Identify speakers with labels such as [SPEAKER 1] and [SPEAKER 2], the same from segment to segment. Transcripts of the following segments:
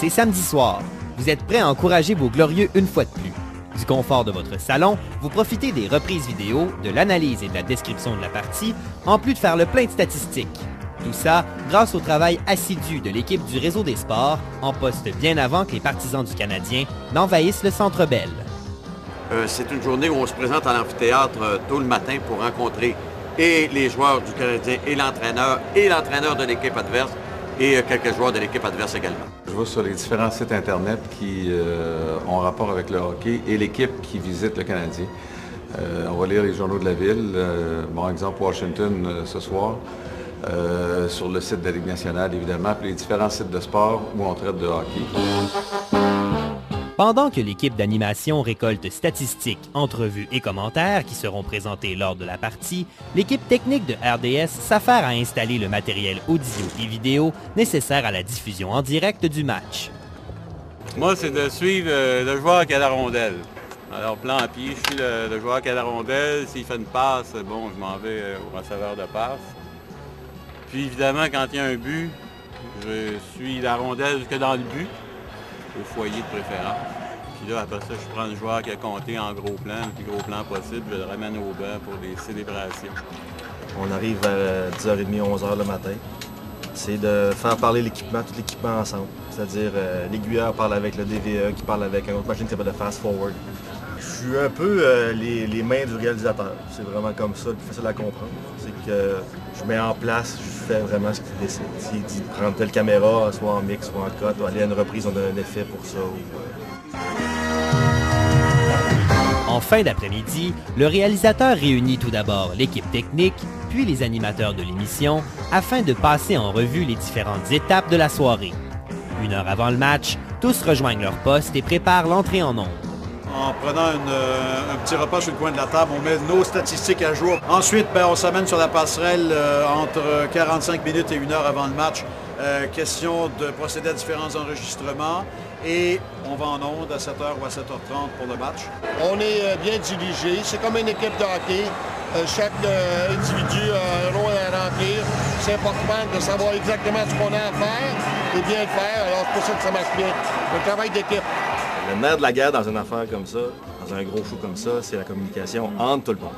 [SPEAKER 1] C'est samedi soir. Vous êtes prêts à encourager vos glorieux une fois de plus. Du confort de votre salon, vous profitez des reprises vidéo, de l'analyse et de la description de la partie, en plus de faire le plein de statistiques. Tout ça grâce au travail assidu de l'équipe du Réseau des sports, en poste bien avant que les partisans du Canadien n'envahissent le Centre Bell.
[SPEAKER 2] C'est une journée où on se présente à l'amphithéâtre tôt le matin pour rencontrer et les joueurs du Canadien et l'entraîneur de l'équipe adverse et quelques joueurs de l'équipe adverse également.
[SPEAKER 3] Je vais sur les différents sites Internet qui ont rapport avec le hockey et l'équipe qui visite le Canadien. On va lire les journaux de la ville, bon exemple Washington ce soir, sur le site de la Ligue nationale évidemment, puis les différents sites de sport où on traite de hockey.
[SPEAKER 1] Pendant que l'équipe d'animation récolte statistiques, entrevues et commentaires qui seront présentés lors de la partie, l'équipe technique de RDS s'affaire à installer le matériel audio et vidéo nécessaire à la diffusion en direct du match.
[SPEAKER 4] Moi, c'est de suivre le joueur qui a la rondelle. Alors, plan à pied, je suis le joueur qui a la rondelle. S'il fait une passe, bon, je m'en vais au receveur de passe. Puis, évidemment, quand il y a un but, je suis la rondelle jusque dans le but, au foyer de préférence. Puis là, après ça, je prends le joueur qui a compté en gros plan, le plus gros plan possible, je le ramène au banc pour des célébrations.
[SPEAKER 5] On arrive à 10h30, 11h le matin. C'est de faire parler l'équipement, tout l'équipement ensemble. C'est-à-dire l'aiguilleur parle avec le DVE, qui parle avec une autre machine qui s'appelle le Fast Forward. Je suis un peu les mains du réalisateur. C'est vraiment comme ça, plus facile à comprendre. C'est que je mets en place, je fais vraiment ce qu'il décide. S'il dit de prendre telle caméra, soit en mix, soit en cut, ou aller à une reprise, on a un effet pour ça.
[SPEAKER 1] En fin d'après-midi, le réalisateur réunit tout d'abord l'équipe technique, puis les animateurs de l'émission, afin de passer en revue les différentes étapes de la soirée. 1 heure avant le match, tous rejoignent leur poste et préparent l'entrée en ondes.
[SPEAKER 6] En prenant un petit repas sur le coin de la table, on met nos statistiques à jour. Ensuite, on s'amène sur la passerelle entre 45 minutes et 1 heure avant le match. Question de procéder à différents enregistrements et on va en ondes à 7h ou à 7h30 pour le match.
[SPEAKER 7] On est bien dirigé. C'est comme une équipe de hockey. Chaque individu a un rôle à remplir. C'est important de savoir exactement ce qu'on a à faire et bien le faire. Alors c'est pour ça que ça marche bien. Le travail d'équipe.
[SPEAKER 5] Le nerf de la guerre dans une affaire comme ça, dans un gros show comme ça, c'est la communication entre tout le monde.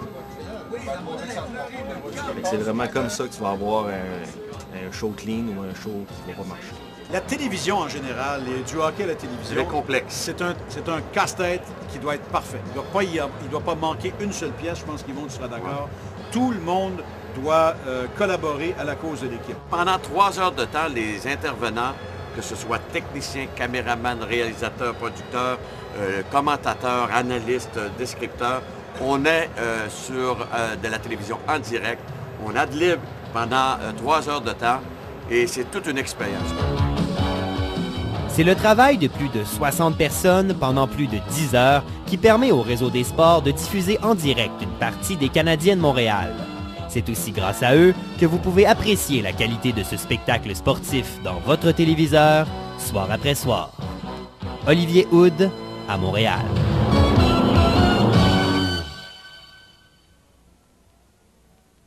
[SPEAKER 5] C'est vraiment comme ça que tu vas avoir un show clean ou un show qui ne va pas marcher.
[SPEAKER 6] La télévision en général, et du hockey à la télévision,
[SPEAKER 2] c'est complexe.
[SPEAKER 6] C'est un casse-tête qui doit être parfait. Il ne doit pas manquer une seule pièce, je pense qu'Yvon sera d'accord. Tout le monde doit collaborer à la cause de l'équipe.
[SPEAKER 2] Pendant 3 heures de temps, les intervenants, que ce soit techniciens, caméramans, réalisateurs, producteurs, commentateurs, analystes, descripteurs, on est sur de la télévision en direct. On ad-lib pendant 3 heures de temps et c'est toute une expérience.
[SPEAKER 1] C'est le travail de plus de 60 personnes pendant plus de 10 heures qui permet au Réseau des sports de diffuser en direct une partie des Canadiens de Montréal. C'est aussi grâce à eux que vous pouvez apprécier la qualité de ce spectacle sportif dans votre téléviseur, soir après soir. Olivier Houd, à Montréal.